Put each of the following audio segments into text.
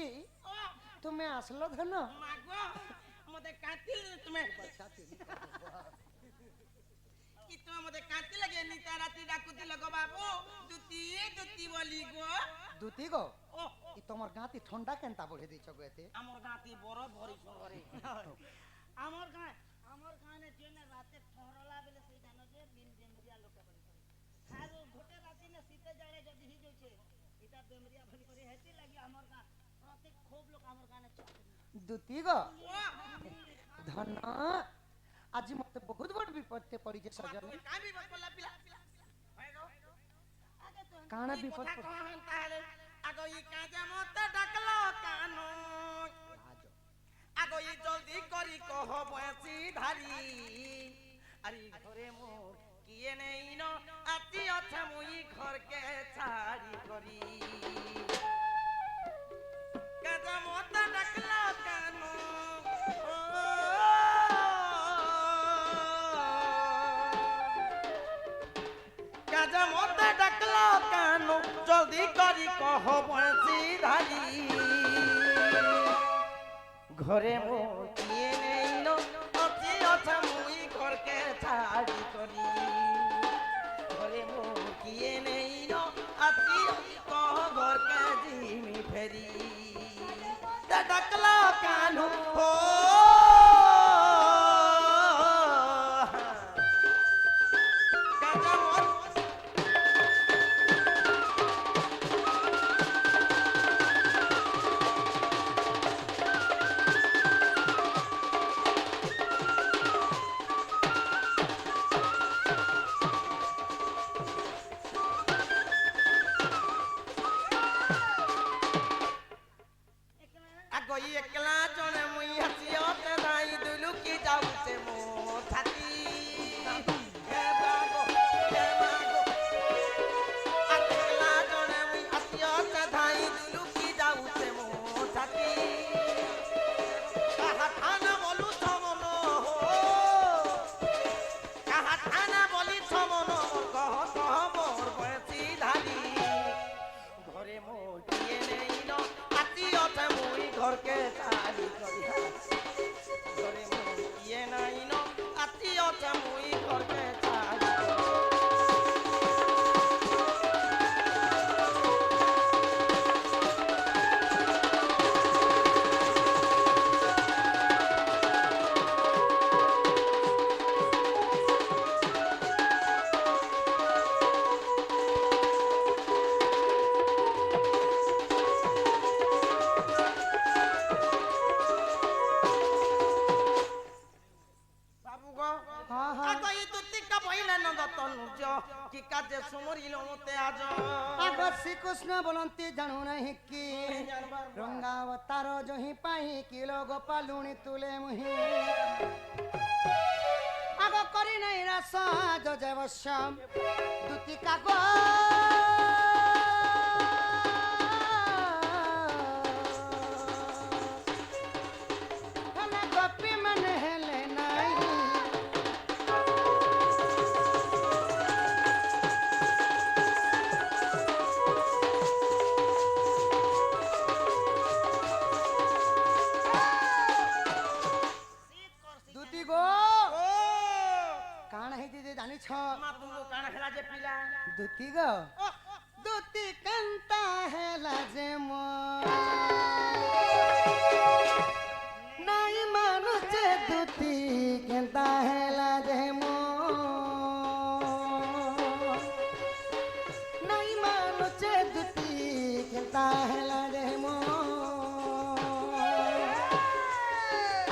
দুতি তুমি আসলো ধন মাগো মতে কাটিল তুমি কি তুমি মতে কাটি লাগে নিতা রাতি ডাকুতিল গো বাবু দুতি দুতি বলি গো দুতি গো ও ই তোমার গাঁতি ঠান্ডা কেনতা বড়ে দিছ গো এতে আমার গাতি বড় ভরি শহরে আমার গানে যেনে রাতে ঠহরলা বেলে সেই জানো যে বিন বেমরিয়া লোকে বলি করে খালো ঘটে রাতি না শীতে জাড়ে যদি হি যাচ্ছে এটা বেমরিয়া বলি করে হেতি লাগি আমার গা প্রত্যেক খুব লোক আমার গানে চলে দুতি গো ধন আজি মতে বহুত বড় বিপদে পড়িছে সজন কাই বিপদ পড়লা পিলা হয় গো আগে তো কানা বিপদ তাহলে আগো ই কাজে মতে ডাকলো কানো আগো ই জলদি করি কহ বসি ধারি আরে ঘরে মোর কিয়ে নেই ন আতি আছে মুই ঘরকে ছাড়ি করি কাজে মতে ডাকলো কানো কাজে মতে ডাকলো কানো জলদি করি কহ বসি ধারি ঘরে মোর কিয়ে নেই ন অতি আছে মুই ঘরকে ছাড়ি করি ঘরে মোর কিয়ে নেই ন অতি কহ ঘরকে জিমি ফেরি ডাকলো কানু হো একলা জনে মুই হাসিয়তে নাই দুলুকি যাউছে মোর ছাতি হে বাগো একলা জনে মুই হাসিয়তে নাই দুলুকি যাউছে মোর ছাতি কাহা থানা বলু ছমন কাহা থানা বলি ছমন কহ কহ মোর বসি ধারি ঘরে মোর দিয়ে নেই ন আতিয়তে মুই ঘরকে ছাড়ি করি ঘরে মোর দিয়ে নাই ন আতিয়তে মুই ঘরকে ছাড়ি কি কাজে সুমরিল মতে আজ আগ শ্রীকৃষ্ণ বলন্তি জানু নাহি কি রঙ্গাবতার জহি পাহি কি লোগ পালুনি তুলে মুহি আগ করি নাই রাস যজবশ্যম দুতি কাগ গোপী মানে হেলে নাই দুতি গো কাণ হেইতি যে জানিছ মা তুমি কাণ হেলা যে পিলা দুতি গো দুতি কান্তা হেলা যে মো নাই মানুষে দুতি কেন্তা হেলা যে মো নাই মানুষে দুতি কেন্তা হেলা যে মো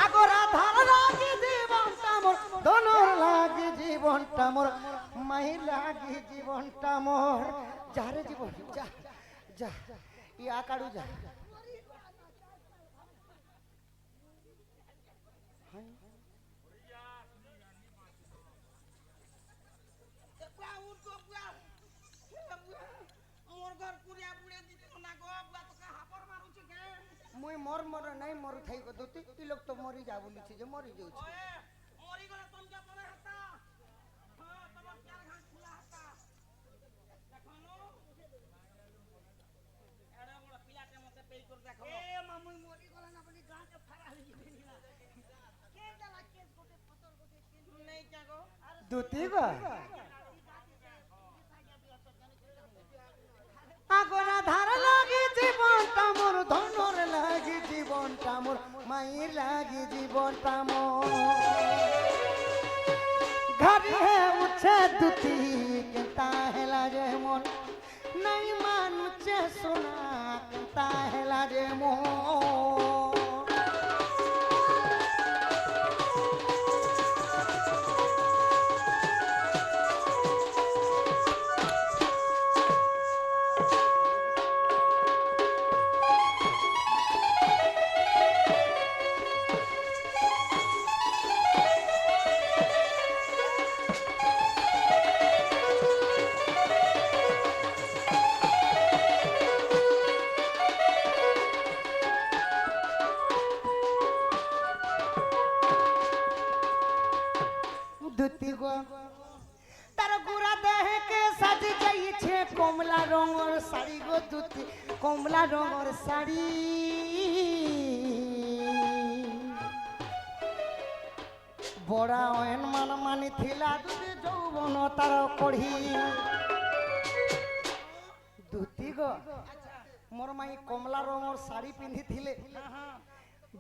আগরা ধার লাগি জীবনটা মোর দনর লাগি জীবনটা মোর মাই লাগি জীবনটা মোর যারে জীবন যা যা ইয়া কাড়ু যা মোর ঘর পুরিয়া পুড়ে দিতে না গো বুয়া তো হাপর মারুছি কে মুই মর মর নাই মরু থাই গো দুতি ই লোক তো মরি যা বলিছি যে মরি যাଉଛି ওয়ে মরি গলে তোমকে পরে হাতা হ্যাঁ তোমার চার ঘাট খোলা হাতা দেখনো এড়া বড় পিলাতে মতে পেই করে দেখো এ নেই কে গো দুতি গো আগরা ধার লাগি জীবনটা মোর ধনর লাগি জীবনটা মোর মায়ের লাগি জীবনটা মোর ঘরে উঠে দুতি কেতা হেলা রে মন নাই মানুষে সোনা কেতা হেলা রে মন দুতি গো তার গোরা দেহকে সাজি যাইছে কমলা রঙের শাড়ি গো দুতি কমলা রঙের শাড়ি বড়া অয়ন মান মানি থিলা দুতি যৌবন তার কড়ি দুতি গো মোর মাই কমলা রঙের শাড়ি পিন্ধিছিলে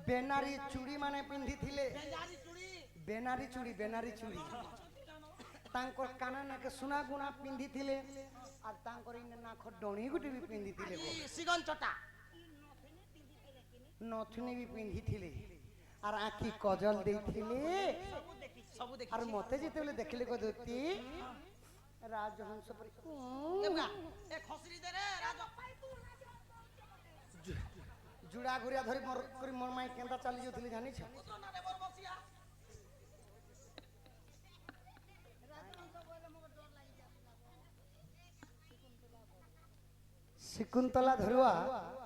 বেনারি চুড়ি মানে পিন্ধিছিলে বেনারি চুড়ি ତାଙ୍କର କାନା ନାକେ ସୁନା ଗୁଣା ପିନ୍ଧିଥିଲେ আর ତାଙ୍କର ଇନେ ନାକ ଡଣି ଗୁଟେ ବି ପିନ୍ଧିଥିଲେ সিগন চটা ନଥୁନି ବି ପିନ୍ଧିଥିଲେ আর ଆଖି କଜଲ ଦେଇଥିଲେ সবু দেখি আর মতে যেତେବେଳେ ଦେଖିଲେ କଦୁତି ରାଜହଂସ ପରି কেবগা এ খসরি দে রে রাজ জুড়া ঘুরিয়া ধরি মোর করি মোর মাই কেনতা চালি যাଉଥିଲି জানিছ না রে বর বসিয়া শকুন্তলা ধরুয়া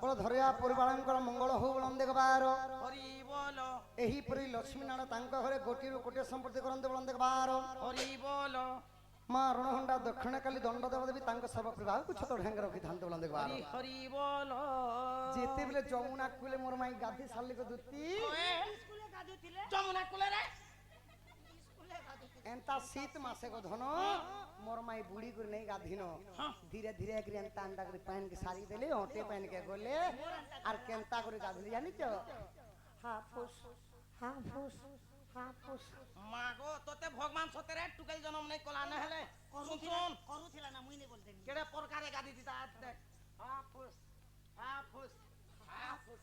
বড় ধরিয়া পরিবারଙ୍କର মঙ্গଳ ହଉ বলন দেখবার হরি বল ଏହି ପରି ଲକ୍ଷ୍ମୀ ନାରାୟଣ ତାଙ୍କ ଘରେ ଗୋଟିଏରୁ ଗୋଟିଏ ସମ୍ପତ୍ତି କରନ୍ତି ବଳନ ଦେଖବାର হরি বল ମା ରଣହଣ୍ଡା ଦକ୍ଷିଣ କାଲି ଦଣ୍ଡ ଦେବଦେବୀ ତାଙ୍କ ସର୍ବ ବିବାହକୁ ଛୋଟ ଢାଙ୍ଗେ ରଖିଥାନ୍ତି ବଳନ ଦେଖବାର হরি হরি বল ଯେତେବେଳେ ଯମୁନା କୁଲେ ମୋର ମାଇ ଗାଧି ସାରିଲି କ ଦୁତି স্কুলে গাধুছিলে যমুনা কুলে রে ଏନ୍ତା ଶୀତ ମାସେ କ ଧନ ମୋର ମାଇ ବୁଢୀ କରି ନେଇ ଗାଧିନ ଧୀରେ ଧୀରେ କରି ଏନ୍ତା ଏନ୍ତା କରି ପାଣି କେ ସାରି ଦେଲେ ଅଣ୍ଟେ ପାଣି କେ ଗଲେ আর কেনতা করে গাধলি জানিছ হাফুস হাফুস হাফুস মাগো তোতে ভগবান সতেরে টুকেল জন্ম নাই কলা না হেলে শুন শুন କରୁଥିଲା ନା ମୁଇଁ ନେଇ ବୋଲଦେନି কেড়ে প্রকারে গাদি দিতা দেখ হাফুস হাফুস হাফুস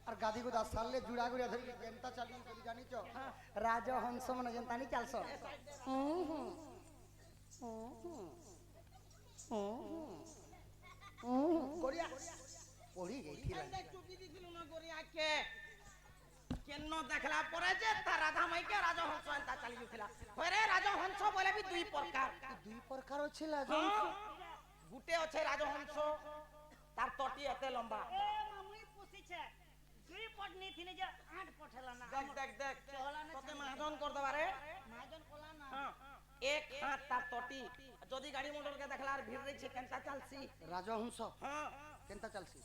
আর গাদি গো দাস সারলে জুড়া গুড়িয়া ধরি কেনতা চালি করি জানিছ রাজহংস মানে যেনতা নি চালছ গড়িয়া পড়ি গেছিলা চুকি দিছিল না গরিয়া কে কেন দেখলা পরে যে তার রাধা মাইকে রাজহংস এন্তা চালি যাইছিলা হরে রাজহংস বলে বি দুই প্রকার দুই প্রকার আছে হ্যাঁ, গুটে আছে রাজহংস তার তটি এতে লম্বা ଏ ମା ମୁଇଁ ପୁଷିଛେ ଦୁଇ ପଟ ନେଇଥିନି ଯେ ଆଠ ପଟ ହେଲା ନା দেখ দেখ দেখ তোতে মাজন কর দবারে ମାଜନ କଲା ନା হ্যাঁ, এক হাত তার তটি যদি গাড়ি মোটরকে দেখলা আর ভিড় রইছে কেনতা চালছি রাজহংস হ্যাঁ কেনতা চালছি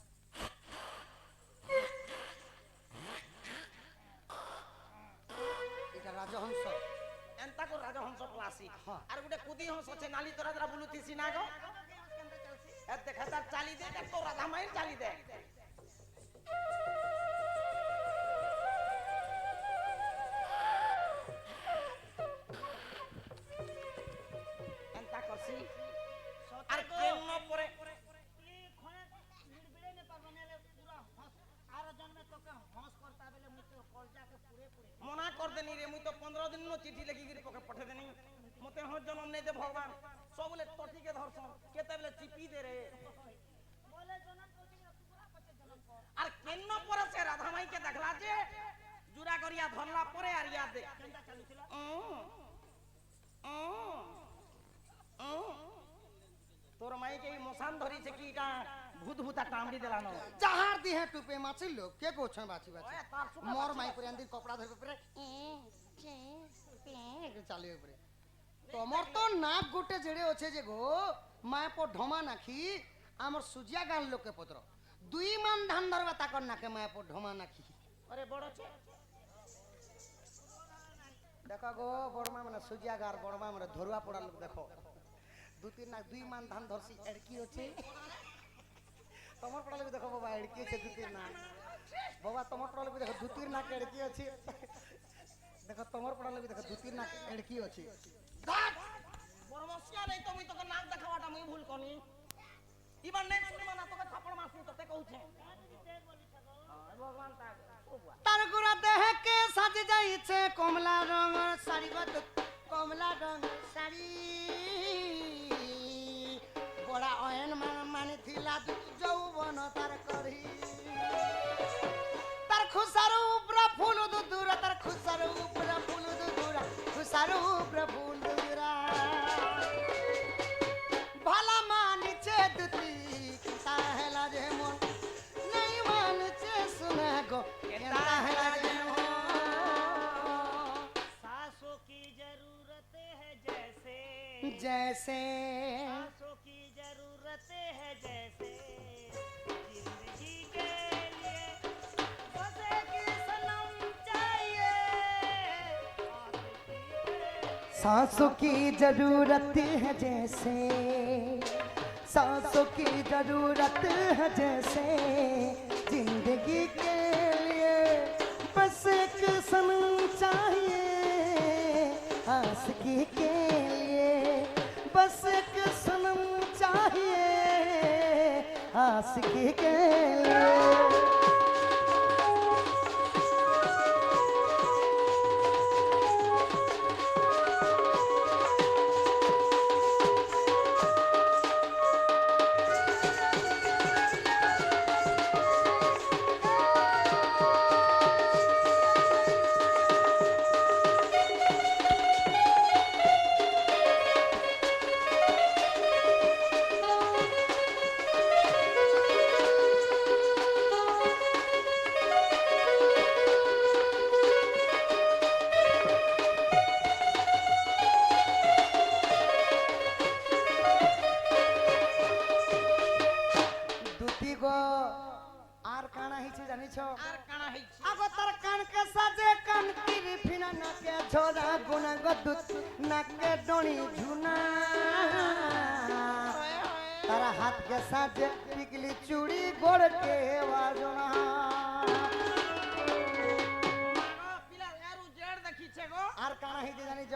এটা রাজহংস এন্তা কো রাজহংস প্লাসি হ্যাঁ। আর গুটে কুদি হংস আছে নালি তোরা দ্রা বুলুতিছি না গো এ দেখা তার চালি দে তো রাধা মাই চালি দে এন্তা করছি আর কেন পরে ଇ ଖଣେ ଭିଡ ନେ ପାରବ ନେଲେ ପୁରା ହସ୍ ଆର ଜନ୍ମେ তোকে হস করতা বেলে মুই তো কলজাকে পুরে পুরে মনা কর দেনি রে মুই তো 15 দিন নো চিঠি লেখি গিরি পকে পঠে দেনি মতে হ জন্ম নেই দে ভগবান সবলে তটিকে ধরছন কেতে বেলে চিপি দে রে বলে জনম করছি না পুরা পছে জনম কর আর কেন পরে সে রাধা মাইকে দেখলা যে জুরা করিয়া ধরলা পরে আর ইয়া দে কেনটা চালুছিল তোর মাইকে এই মশান ধরিছে কি কা ভূত ভূতা টামড়ি দেলানো যাহার দিহে টুপে মাছি লোক কে কোছন বাছি বাছি ওয়ে তার সুখা মোর বাছি মাই বাছি। করে আন্দি কপড়া ধরে পরে চালিয়ে পরে তোমার তো নাক গোটে জেড়ে আছে যে গো মায় পর ঢমা নাখি আমার সুজিয়া গান লোকে পত্র দুই মান ধান ধরবে তাকর নাকে মায়াপুর ঢোমা নাকি আরে বড় ছে দেখো গো বড়মা মানে সুজিয়াগার বড়মা মানে ধরুয়া পড়া লোক দেখো দুই মান ধান ধরছি এড়কি আছে তোমার পড়া লোক দেখো বাবা এড়কি আছে দুতির না বাবা তোমার পড়া লোক দেখো দুতির নাক এড়কি আছে দেখো তোমার পড়া লোক দেখো দুতির নাক এড়কি আছে বড় মশিয়া নেই তুমি তোকে নাক দেখাওয়াটা আমি ভুল করি এবার নেই শুনবা না তোকে থাপড় মারছি তোকে কইছে ভগবান তার গোড়া দেহকে সাজে যাইছে কমলা রঙের শাড়ি কমলা রঙের শাড়ি বড়া অয়ন মানে থিলা যৌবন তার করি তার খুসার উপরা ফুল দুদুরা তার খুসার উপরা ফুল দুদুরা খুসার উপরা ফুল দুদুরা ভালা মানিছে দুতি কিতা হেলা যে মন নাই মানছে শুনে গো কিতা হেলা যে মন सासों की जरूरत है जैसे जैसे सासों की जरूरत है जैसे जिंदगी के लिए बस एक सनम चाहिए सांसों की जरूरत है जैसे सांसों की जरूरत है जैसे जिंदगी के लिए बस एक सनम चाहिए आशिकी के लिए बस एक सनम चाहिए आशिकी के लिए আর কানা হিছে জানিছ আর কানা হইছে আগো তার কানকে সাজে কান কিরি ফিনা নাকে ঝরা গুনা গদুত নাকে ডনি ঝুনা তার হাত के সাজে টিকলি চুড়ি গোড় के বাজনা পিলা এরু জেড দেখিছে গো আর কানা হিছে জানিছ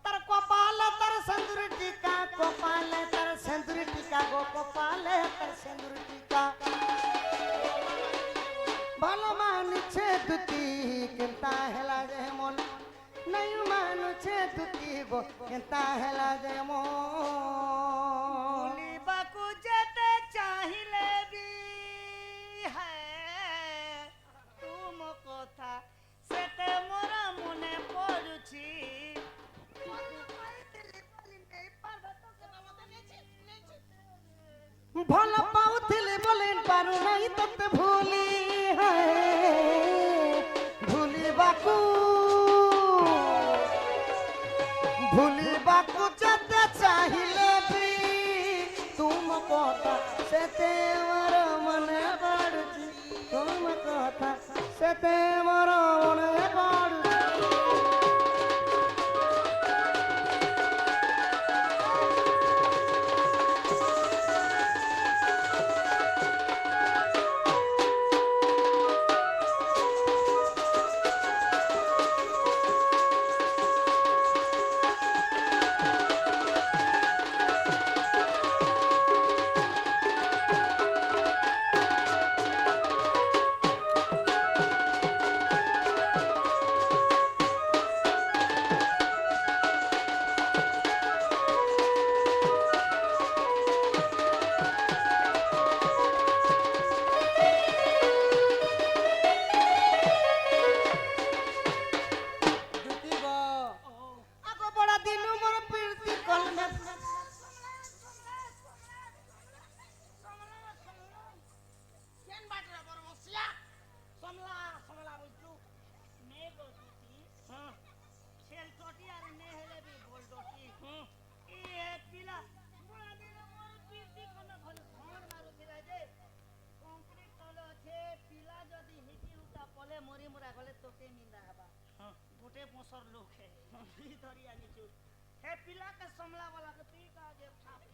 তার কপালে তার সিঁদুর টিকা কপালে তার সিঁদুর টিকা গো কপালে তার সিঁদুর টিকা ভালো মানছে দুতি কেনতা হেলা যে মন নাই মানছে দুতি গো কেনতা হেলা যে মন বাকু যেতে চাহিলে বি তুম কথা সেতে মোরা মনে পড়ুছি ভাল পাউଥିଲି বলেন পারু নাই ততে ভুলি ভুলিবাকু ভুলিবাকু যেতে চাহিলে বি তুম কথা সেতে আমার মনে পড়ুছি তুম কথা সেতে আমার মনে পড়ুছি मुरा गले तोके निंदा हबा हाँ। गोटे मोसर लोग है ई धरी आनिछु हे पिला के समला वाला के ती का जे फापी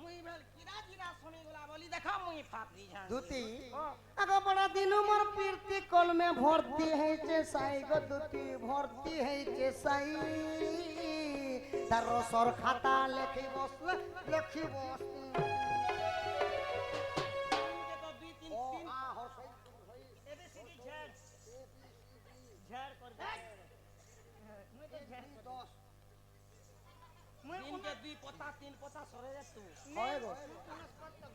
मुई भेल किरा जिरा सुनी गला बोली देखा मुई फापरी जान দুতি আগো বড় দিনু মোর পীরতি কলমে ভর্তি হইছে সাই গো দুতি ভর্তি হইছে সাই তার রসর খাতা লেখি বসলে লেখি বস के तो दुई तीन तीन एबे सीधी झड़ झड़ कर दे मुई तो झड़ कर 10 मुई दिन के दुई पता तीन पता सरे रे तू হয় গো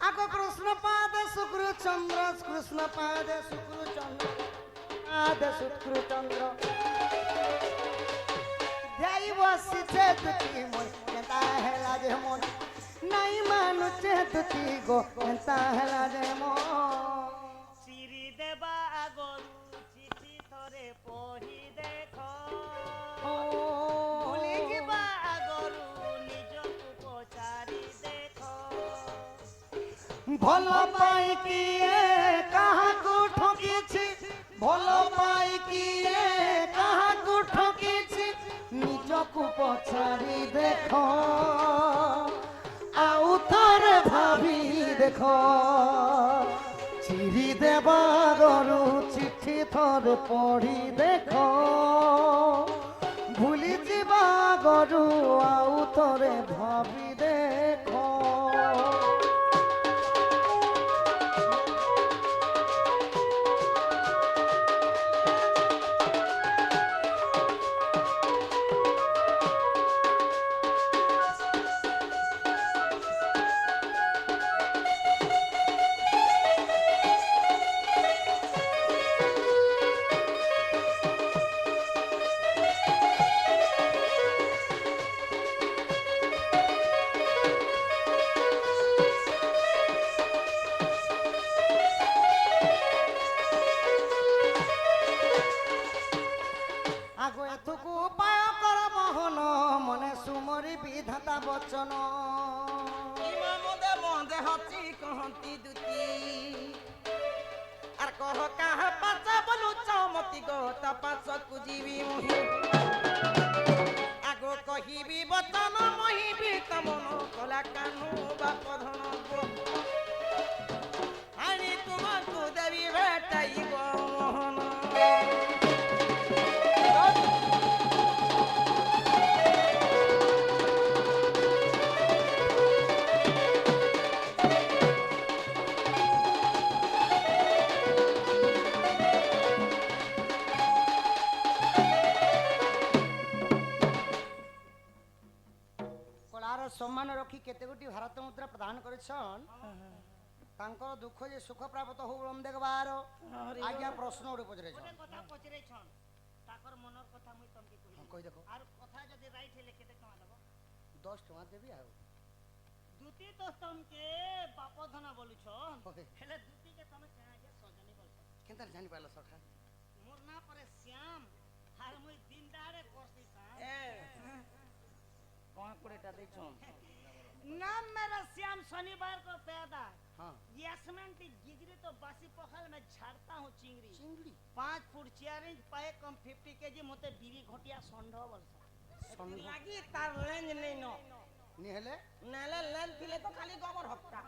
আগো কৃষ্ণ পাদ শুক্র চন্দ্র কৃষ্ণ পাদ শুক্র চন্দ্র পাদ শুক্র চন্দ্র ধ্যাই বসিছে দুটি মোর কেতা হেলা যে মন নাই মানুছে দুটি গো কেতা হেলা যে মন চিরি দেবা আগরু চিঠি থরে পঢ়ি দেখো ভুলি ଯିବା আগরু নিজକୁ পচারি দেখো ভাল পাই কিয়ে কাহাকু ঠকিছি ভাল পাই কিয়ে কাহাকু ঠকিছি নিজকু পছারি দেখ আউ থরে ভাবি দেখ চিরি দেবা গরু চিঠি থরে পড়ি দেখ ভুলি ଯିବା গরু আউ থরে ভাবি দেখ আগো এতকু উপায় কর মোহন মনে সুমরি বিধাতা বচন ইমা মদে মদে হচি কহন্তি দুতি আর কহ কাহা পাচা বলু চমতি গো তা পাচা কুজিবি মুহি আগো কহিবি বচন মহিবি তমন কলা কানু বাপ ধন গো আনি তোমাকু দেবি ভেটাইব মোহন কলার সম্মান রক্ষি কেতে গোটি ভারত মুদ্রা প্রদান করেছন তাঙ্কর দুঃখ যে সুখ প্রাপ্ত হউ রম দেখবার আজ্ঞা প্রশ্ন ওরে পচরেছন ଗୋଟେ କଥା ପଚରେଇଛନ୍ ତାକର ମନର କଥା ମୁଇ ତମକେ କହିବି কই দেখো আর কথা যদি রাইট হেলে কেতে টଙ୍କା দেব 10 টাকা দেবি আউ দুতি তো তমকে বাপ ধন বলুছন ওকে। হেলে দুতি কে তুমি কাকে সজনি বলছ কেনতা জানি পাইল সখা মোর না পরে শ্যাম আর মুই দিন দাড়ে করছি কাম এ কোন কোড়েটা দেছন नाम मेरा श्याम शनिवार को पैदा হ্যাঁ यासमिन की गिजरी तो बासी पखाल में झाड़ता हूँ चिंगरी চিংড়ি 5 फुट 4 इंच पाए कम 50 केजी मोते बीरी घोटिया संढ बोलछ সন্ধ্যা লাগি তার লেঞ্জ নেই ন নি হেলে নালে লেঞ্জ থিলে তো খালি গোবর হপ্তা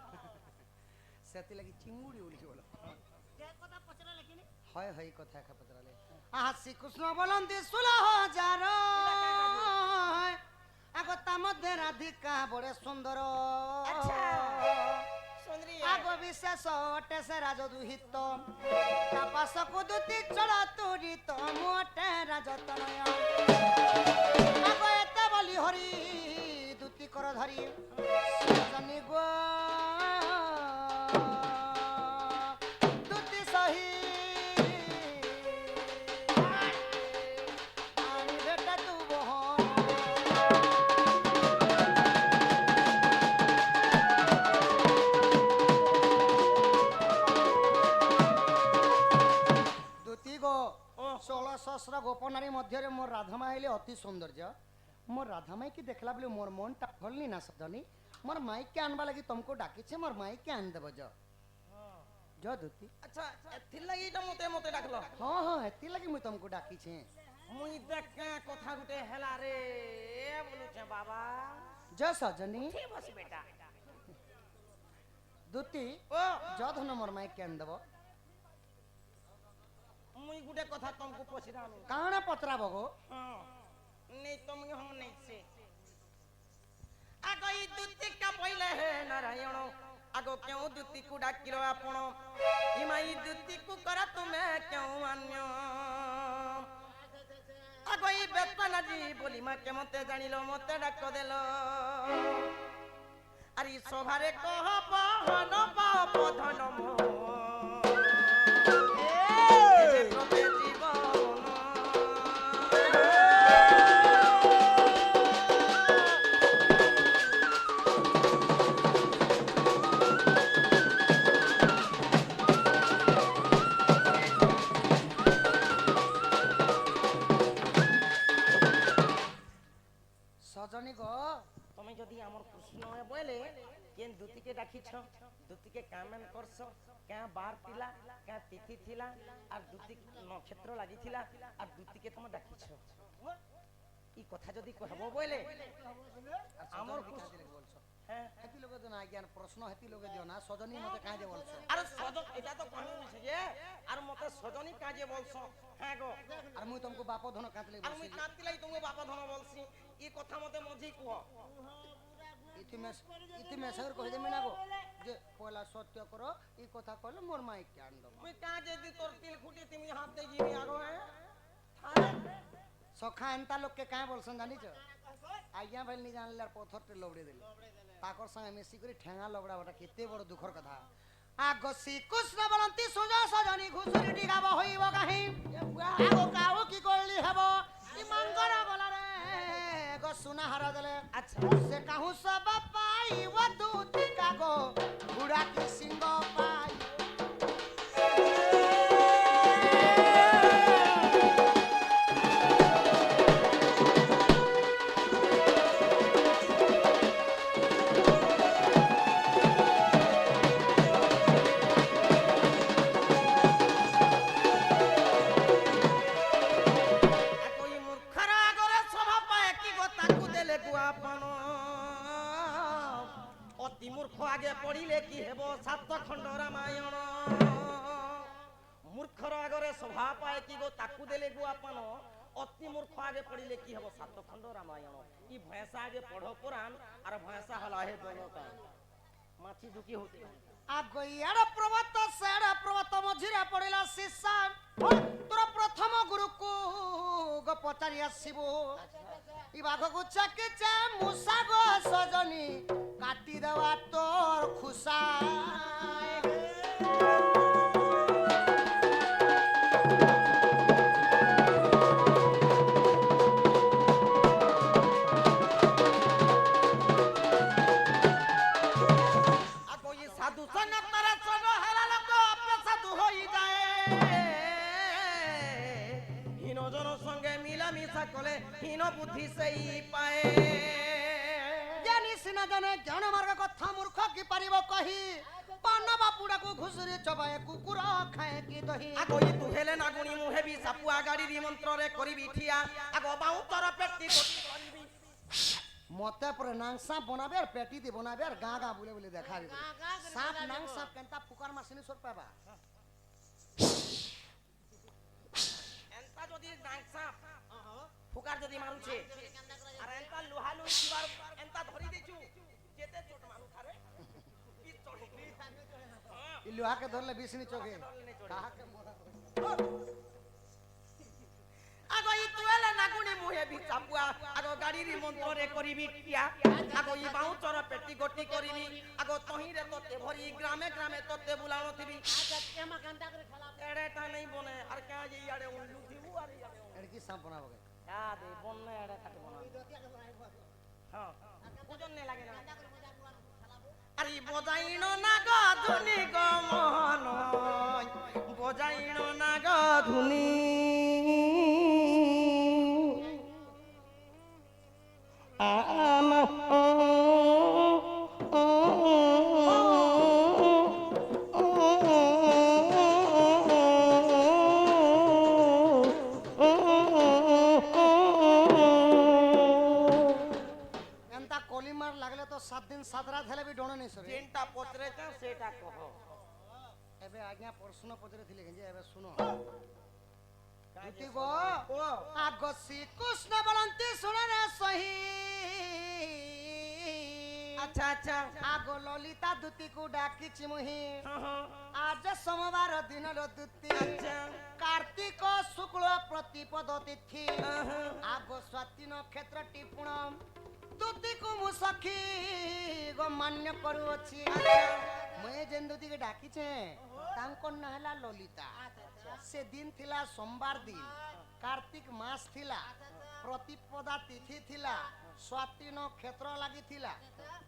সেতি লাগি চিংড়ি উলিছি বল যে কথা পচরা লেকিনি হয় হয় কথা একা পচরালে আহা শ্রীকৃষ্ণ বলন্তি 16,000 আগতা মধ্যে রাধিকা বড়ে সুন্দর আচ্ছা সুন্দরী আগ বিশেষ অটে সে রাজদুহিত তাপাসকু দুতি চড়া তুরিত মোটে রাজতনয় আগ এতে বলি হরি দুতি কর ধরি সজনি গো দুতি সহি আনি বেটা তু বহন দুতি গো 1600 গোপনারী মধ্যে মোর রাধামা হইলে অতি সৌন্দর্য মোর রাধামাই কি দেখলা বলে মোর মনটা ভরলি না সদনি মোর মাইকে আনবা লাগি তুমকো ডাকিছে মোর মাইকে আন দেব য যদুতি আচ্ছা এথির লাগি এটা মতে মতে ডাকলো হ্যাঁ হ্যাঁ এতি লাগি মুই তোমাকে ডাকিছে মুই দেখ কথা গুটে হেলা রে বলুছে বাবা জয় সজনী ঠিক বস বেটা দুতি ও যদ নম্বর মাইক কেন দেব মুই গুটে কথা তোমাকে পছরাম কাଣା পত্রাব গো হ্যাঁ নেই তুমি হম নেই সে আগো ই দুতিকা পইলে হে নারায়ণ আগো কেউ দুতি কু ডাকিলো আপন ইমাই দুতি কু করা তুমি কেউ মান্য আগো ই বেতনাজি বলি মা কেমতে জানিল মতে ডাক দেল আরে সভারে কহ বহন পাপ ধন মো এ প্রভে জীবন সজনী গো তুমি যদি আমার প্রশ্ন বলে কেন দুতিকে ডাকিছ দুতিকে কামেন করছ কে বার ଥିଲା কে তিথি ଥିଲା আর দুতি নক্ষত্র লাগিছিলা আর দুতিকে তুমি ডাকিছ এই কথা যদি কহব বলে আমার হ্যাঁ হেতি লগে দিও না জ্ঞান প্রশ্ন হেতি লগে দিও না সজনী মতে কাঁদে বলছো আর সজন এটা তো কহি হইছে যে আর মতে সজনী কাজে বলছ হ্যাঁ গো আর মুই তোমাকে বাপ ধন কাঁদলে আর মুই কাঁদতিলাই তুমি বাপা ধন বলছি এই কথা মতে মজি কুহ ইতি মেসের কই দেমি না গো যে পয়লা সত্য করো এই কথা কইলে মোর মাইক কেন দেব মুই কাজে দি তোর তিল খুঁটি তুমি হাত দে গিরি আগো হ্যাঁ সখা এন্তা লোককে কাঁ বলছেন জানিছ আজ্ঞা ভাই নি জানলে আর পথরতে লবড়ে দিল তাকর সঙ্গে মিশি করে ঠেঙা লবড়া ওটা কেতে বড় দুঃখর কথা আগো শ্রীকৃষ্ণ বলন্তি সুজা সজনী ঘুষুরি ডিগাব হইব কাহি আগো কাউ কি করলি হব ই মঙ্গল বলা রে গো সুনা হারা দেলে আচ্ছা সে কাহু সব পাই ও দুতি কাগো বুড়া কি সিংহ পাই আকই মূর্খরা আগরে সভা পায় কি গো তাকু দেলে গুয়াপন অতি মূর্খ আগে পড়িলে কি হেব সাত খণ্ড রামায়ণ মূর্খর আগরে সভা পায় কি গো তাকু দেলে গুয়াপন অতি মূর্খ আগে পড়িলে কি হেব সাত খণ্ড রামায়ণ ই ভয়সা আগে পড়ো পুরাণ আর ভয়সা হলা হে দনকা মাছি ঢুকি হতে আগো ইয়ার প্রবত সেড় প্রবত মঝিরে পড়িলা শিষ্যা তোর প্রথম গুরুকু গো পচারি আসিব ই বাঘকু চাকিছে মুসা গো সজনী কাটি দেওয়া তোর খুসা আগো ই সাধু সঙ্গ তারা সঙ্গ হেলা লোক আপে সাধু হই যায় হীন জন সঙ্গে মিলামিশা কলে হীন বুদ্ধি সেই পায় জানিস না জানে জ্ঞান মার্গ কথা মূর্খ কি পারিব কহি পান বাপুড়াকু ঘুষুরি চবায় কুকুর খায় কি দহি আগো ই তু হেলে না গুনি মুহে বি সাপুয়া গাড়ি মন্ত্রে করিবি ঠিয়া আগো বাউ তর পেটি করিবি মতে পরে নাং সাপ বনাবে আর পেটি দি বনাবে আর গা গা বলে বলে দেখাবি সাপ নাং সাপ কেনতা ফুকার মাসিনি সর পাবা এন্তা যদি ডাংসা ফুকার যদি মারুছে আর এন্তা লোহা লুই দিবার এন্তা ধরি দেছু যেতে চোট মারু থারে বি চড়ি ই লোহাকে ধরলে বিষ্ণু চোখে কাহাকে মোরা আগো ই তুয়েলে না গুনি মুহে বি চাপুয়া আগো গাড়ি মন্ত্রে করিবি ঠিয়া আগো ই বাউ চর পেটি গটি করিবি আগো তহিরে তোতে ভরি গ্রামে গ্রামে তোতে বুলানো থিবি এড়েটা নাই বনে আর কে যে ইয়াড়ে উল্লু থিবু আর ইয়াড়ে এর কি সাপ বনাবো দে বন্নে এড়ে কাটে বনা হ্যাঁ ওজন নে লাগে না আরে বজাইন না গো ধুনি গো মোহন বজাইন না গো ধুনি আম ବିଷୟରେ ଯେନ୍ଟା ପଚରେଛ ସେଟା କହ। ଏବେ ଆଜ୍ଞା ପ୍ରଶ୍ନ ପଚାରିଥିଲେ ଯେ ଏବେ ଶୁଣ କାଜେ ଦୁତି ଗୋ ଓ ଆଗ ଶ୍ରୀକୃଷ୍ଣ ବୋଲନ୍ତି ଶୁଣରେ ସହି ଆଚ୍ଛା ଆଚ୍ଛା ଆଗ ଲଲିତା ଦୁତିକୁ ଡାକିଛି ମୁହିଁ ହଁ ହଁ আজ সোমবার দিনর দুতি আচ্ছা। কার্তিক শুক্ল প্রতিপদ তিথি আগ স্বাতি নক্ষত্রটি পুণম দুতিକୁ ମୁଁ ସଖୀ ଗୋ ମାନ୍ୟ କରୁଅଛି ମୁଇଁ ଯେନ୍ ଦୁତିକେ ଡାକିଛେ ତାଙ୍କ ନାଁ ହେଲା ଲଲିତା ସେ ଦିନ ଥିଲା ସୋମବାର ଦିନ କାର୍ତ୍ତିକ ମାସ ଥିଲା ପ୍ରତିପଦା ତିଥି ଥିଲା ସ୍ୱାତି ନକ୍ଷତ୍ର ଲାଗିଥିଲା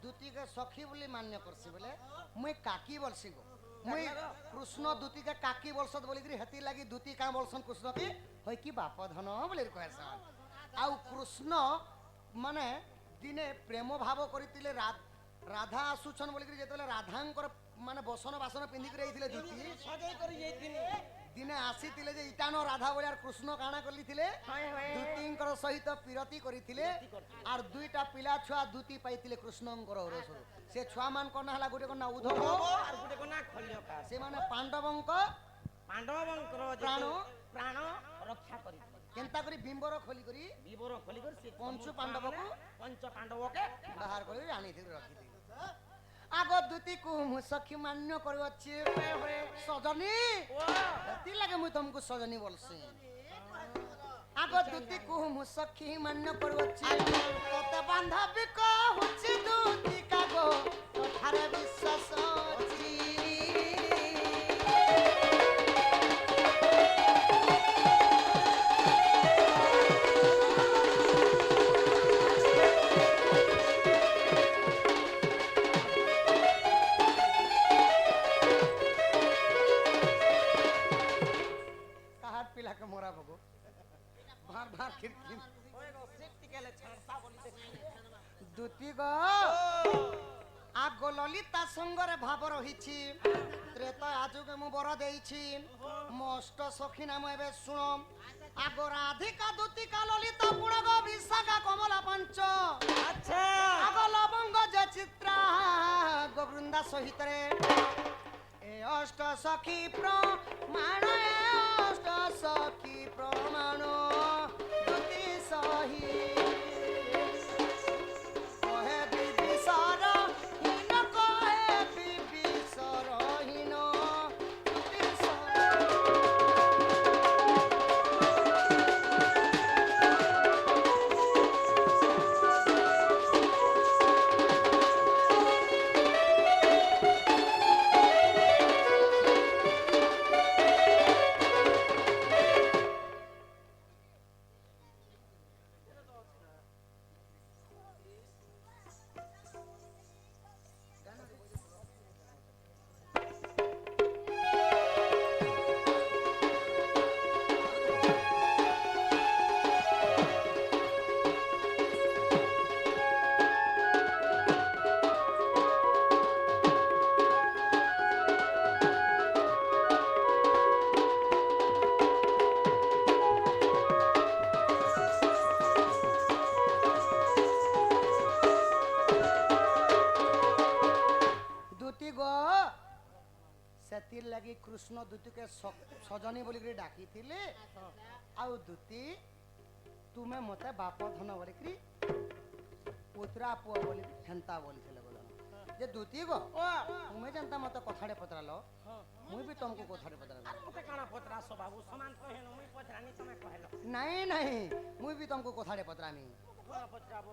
ଦୁତିକେ ସଖୀ ବୋଲି ମାନ୍ୟ କରସି ବୋଲେ ମୁଇଁ କାକି ବୋଲସି ଗୋ मुई कृष्ण दूती के काकी बोलसत बोली करी हेती लगी दूती का बोलसन कृष्ण की होय की बाप धन बोली कहसन आउ कृष्ण माने दिने प्रेम भाव करितिले राधा आसुछन बोली करी जेतले राधांकर माने बसन बासन पिंदी करी आइथिले दूती ସଜେଇ କରି ଯାଇଥିନି। दिने आसीतिले जे इटानो राधा बोली आर कृष्ण काना करलिथिले दूतींकर सहित पिरती करिथिले आर दुईटा पिला छुआ दूती पाइथिले कृष्णंकर ओरसरु से छुआ मान कोना हला गुटे कोना उधव আর গুটে কোনা খল্যকা से माने पांडवंक পাণ্ডবଙ୍କର ପ୍ରାଣ ପ୍ରାଣ ରକ୍ଷା କରିଥିଲେ। केनता करी बिंबर खोली करी ବିବର ଖୋଲି କରି ସେ ପଞ୍ଚୁ ପାଣ୍ଡବକୁ ପଞ୍ଚ ପାଣ୍ଡବକେ बाहर करी आनी थी रखी थी आगो दूती को मु सखी मान्य करू अछि सजनी हेती लगे मु तुमको सजनी बोलसी आगो दूती को मु सखी मान्य करू अछि तते बांधबी को हुछि दूती का गो तोठारे विश्वास अछि पिला के मोरा बगो बार बार खिड़की दूती गो आगो ललिता संगरे भाव रहिछि त्रेता आजुके मु बर देइछि मस्त सखी नाम एबे सुनो आगो राधिका दूतिका ललिता पुणगो विशाखा कमला पंच अच्छा आगो लवंग जे चित्रा गोवृंदा सहित रे ए अष्ट सखी प्रमाण अष्ट सखी प्रमाण दूती सही कहे विभीषण हीन कहे विभीषण हीन दूती सही सेतिर लगी कृष्ण दूती के सजनी बोली करी डाकी थिले आउ दूती तुमे मते बाप धन बोली करी पुत्रा पुआ बोली हेंता बोली थिले बोलन जे दूती गो तुमे जनता मते कथाडे पतरालो मुई भी तुमको कथाडे पतरालो मते काना पत्रा सो बाबू समान कहेनो मुई पत्रानी तमे कहलो नहीं नहीं मुई भी तुमको कथाडे पतरामी कोना पत्राबो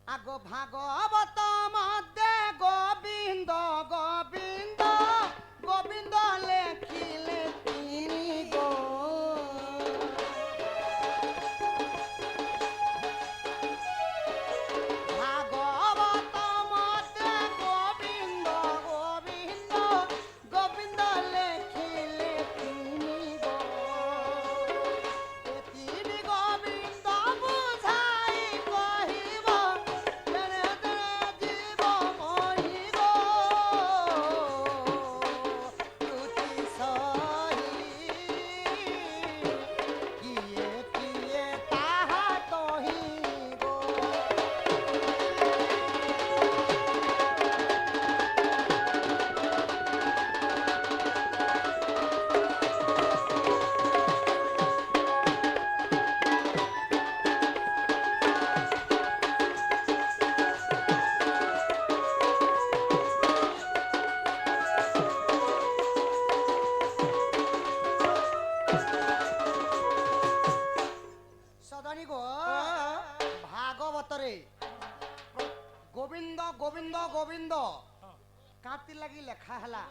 आगो भागवत मध्य गोविंद गोविंद गोविंद लेखिले तिनी गो भागवत मध्य गोविंद गोविंद गोविंद लेखिले तिनी गो ए तिनी गोविंद बुझाई कहिब तेरे तेरे जीव मोहि गो କାନ୍ତି ଲାଗି ଲେଖା ହେଲା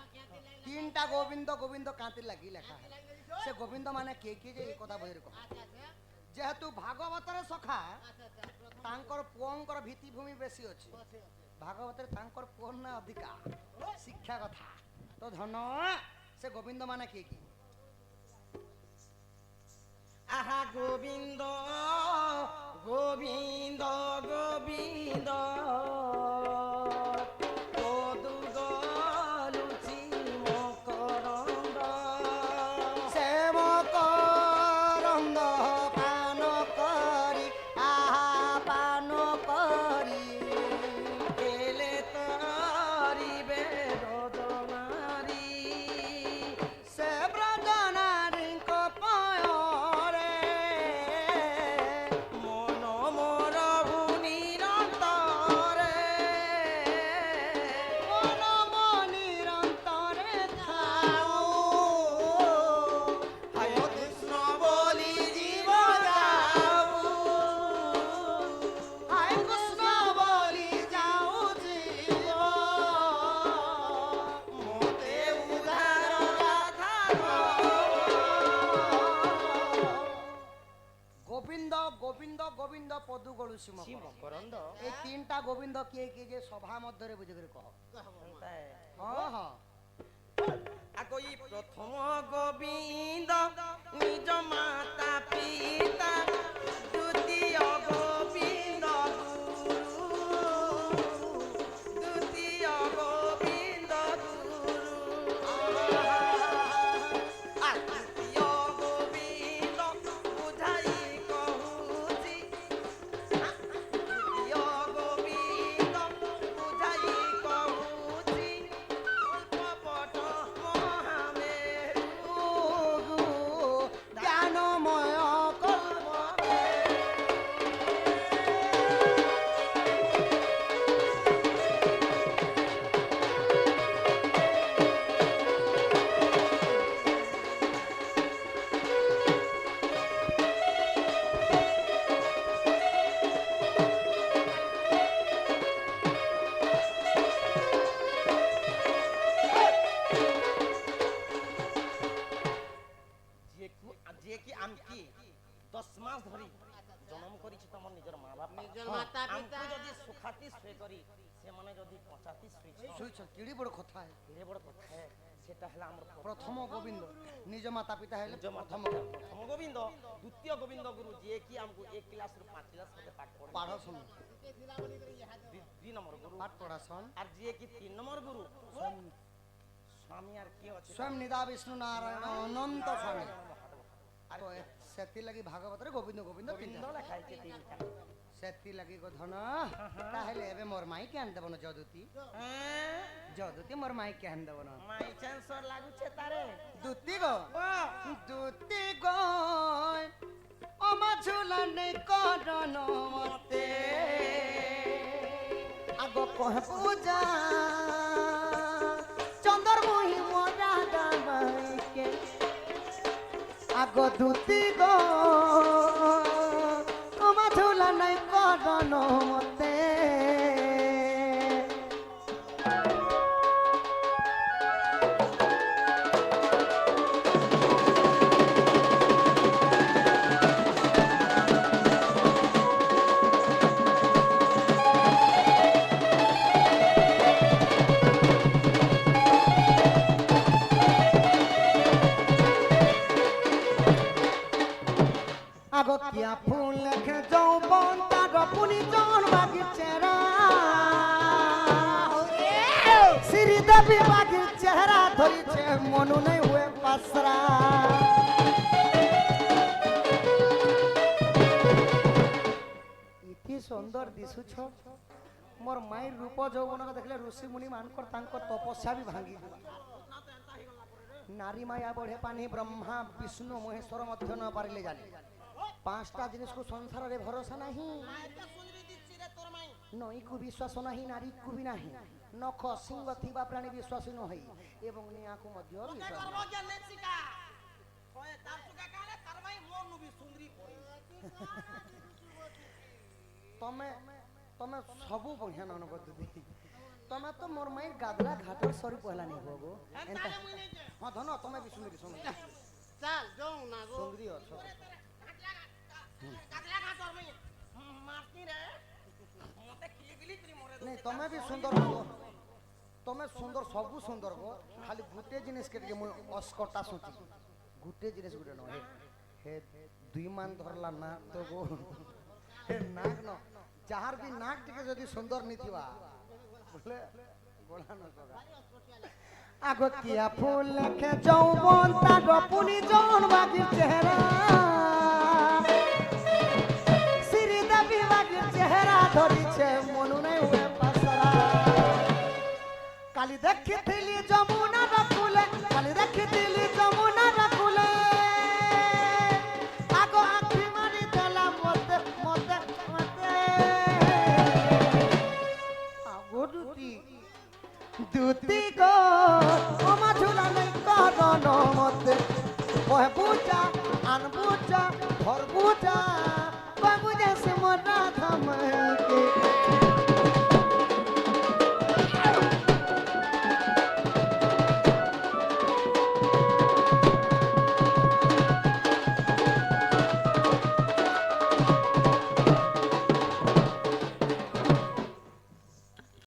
ତିନଟା ଗୋବିନ୍ଦ ଗୋବିନ୍ଦ କାନ୍ତି ଲାଗି ଲେଖା ହେଲା ସେ ଗୋବିନ୍ଦ ମାନେ କିଏ କିଏ ଯେ ଏ କଥା ବହିରେ କହ ଯେହେତୁ ଭାଗବତରେ ସଖା ତାଙ୍କର ପୁଅଙ୍କର ଭିତ୍ତିଭୂମି ବେଶୀ ଅଛି ଭାଗବତରେ ତାଙ୍କର ପୁଅ ନା ଅଧିକା ଶିକ୍ଷା କଥା ତ ଧନ ସେ ଗୋବିନ୍ଦ ମାନେ କିଏ କିଏ আহা গোবিন্দ গোবিন্দ গোবিন্দ কদু গলুচি মকরন্দ শ্যাম করন্দ পান করি আহা পান করি এলে তরিবে রজনারি সে ব্রজনারীଙ୍କ পয়রে মন মোর নিরন্তরে মন নিরন্তরে থাও হায় কৃষ্ণ বলি জীব যাও হায় কৃষ্ণ বলি যাও জীব মোতে উদ্ধার রাধা গোবিন্দ গোবিন্দ গোবিন্দ পদু গলুছি মকরন্দ এই তিনটা গোবিন্দ কিଏ কিଏ যে সভা মধ্যে বুঝিকরি কহ হ্যাঁ হ্যাঁ আগই প্রথম গোবিন্দ নিজ মাতা পিতা দ্বিতীয় গোবিন্দ গুরু দ্বিতীয় গোবিন্দ গুরু আর তৃতীয় গোবিন্দ বুঝাই কহুছি তৃতীয় গোবিন্দ বুঝাই কহুছি অল্পপট মহামেরু জ্ঞানময় কল্পে যে কি আমি কি 10 মাস ধরি জন্ম করেছি তোমার নিজের মা বাপ নিজের মাতা পিতা। আমি যদি সুখাতি শুয়ে করি সেমানে যদি পঁচাতি শুয়েছ শুইছ কিড়ি বড় কথা এড়ে বড় কথা সেটা হলো আমার প্রথম গোবিন্দ নিজ মাতা পিতা হেলে প্রথম প্রথম গোবিন্দ দ্বিতীয় গোবিন্দ গুরু যে কি আমকু 1 ক্লাস রু 5 ক্লাস মধ্যে পাঠ পড়ে পাঠ শুন 2 নম্বর গুরু পাঠ পড়া শুন আর যে কি 3 নম্বর গুরু স্বামী আর কি আছে স্বয়ং নিদা বিষ্ণু নারায়ণ অনন্ত স্বামী তো সেতি লাগি ভাগবতরে গোবিন্দ গোবিন্দ গোবিন্দ তিনটা লেখা আছে তিনটা সেতি লাগি গো ধন তাহলে এবে মোর মাই কেন দেব না যদুতি হ্যাঁ যদুতি মোর মাই কেন দেব না মাই চান্সর লাগুছে তারে দুতি গো দুতি গো অমা ঝুলনে করন মতে আগ কহ পূজা চন্দর মহি মোরা দাবাইকে আগ দুতি গো অমা ঝুলনে করন মতে আগ কিয়া ফুল লেখে যৌবন তার পুনি জন বাগিচেরা শ্রীদেবী বাগির চেহারা ধরিছে মনু নেই হুয়ে পাসরা ইতি সুন্দর দিশুছ মোর মায়ের রূপ যৌবনকে দেখলে ঋষি মুনি মানকর তাঙ্কর তপস্যা বি ভাঙ্গি ଯିବା। নারী মায়া বঢ়ে পানি ব্রহ্মা বিষ্ণু মহেশ্বর মধ্য ন পারিলে জানি পাঁচটা জিনিসକୁ ସଂସାରରେ ଭରସା ନାହିଁ ନଈକୁ ବିଶ୍ୱାସ ନାହିଁ ନାରୀକୁ ବି ନାହିଁ ନଖ ସିଂହ ଥିବା ପ୍ରାଣୀ ବିଶ୍ୱାସୀ ନୁହେଁ ଏବଂ ନିଆଁକୁ ମଧ୍ୟ ବିଶ୍ୱାସ ନାହିଁ। ତମେ ତମେ ସବୁ ବଢିଆ ନନ ପଦ୍ଧତି ତମେ ତ ମୋର ମାଇ ଗାଦଲା ଘାଟର ସରି ପହଲା ନେଇ ଗো ଏନ୍ତା ତାହେଲେ ମୁଇଁ ନେଇ ଯାଏ। ହଁ ଧନ ତମେ ବି ସୁନ୍ଦରୀ ସୁନ୍ଦରୀ ଚାଲ ଯାଉ ନା ଗো ସୁନ୍ଦରୀ ଅଛ କାଟଲା କାଟର ମୁଇଁ ମାରତି ରେ মতে খিলি খিলি করে মরে ନାଇଁ ତମେ ବି ସୁନ୍ଦର ଗো ତମେ ସୁନ୍ଦର ସବୁ ସୁନ୍ଦର ଗো ଖାଲି ଗୁଟେ ଜିନିଷ କେ ଟିକେ ମୁଁ ଅସ୍କଟା ସୁଚି ଗୁଟେ ଜିନିଷ ଗୁଟେ ନ ହେ দুই মান ধরলা না তো গো হে নাক ন যাহার বি নাক টিকে যদি সুন্দর নিথিবা বলে গোলা ন সগা আগো কিয়া ফুল লেখে যৌবন তা গপুনি জন বাগির চেহারা শ্রী দেবী বাগির চেহারা ধরিছে মনু নাই হুয়ে পাসরা কালি দেখিলি যমুনা রাকুলে কালি দেখিলি যমুনা রাকুলে আগো আখি মারি দেলা মতে মতে মতে আগো দুতি গো ওমা ঝুলা নাই করন মতে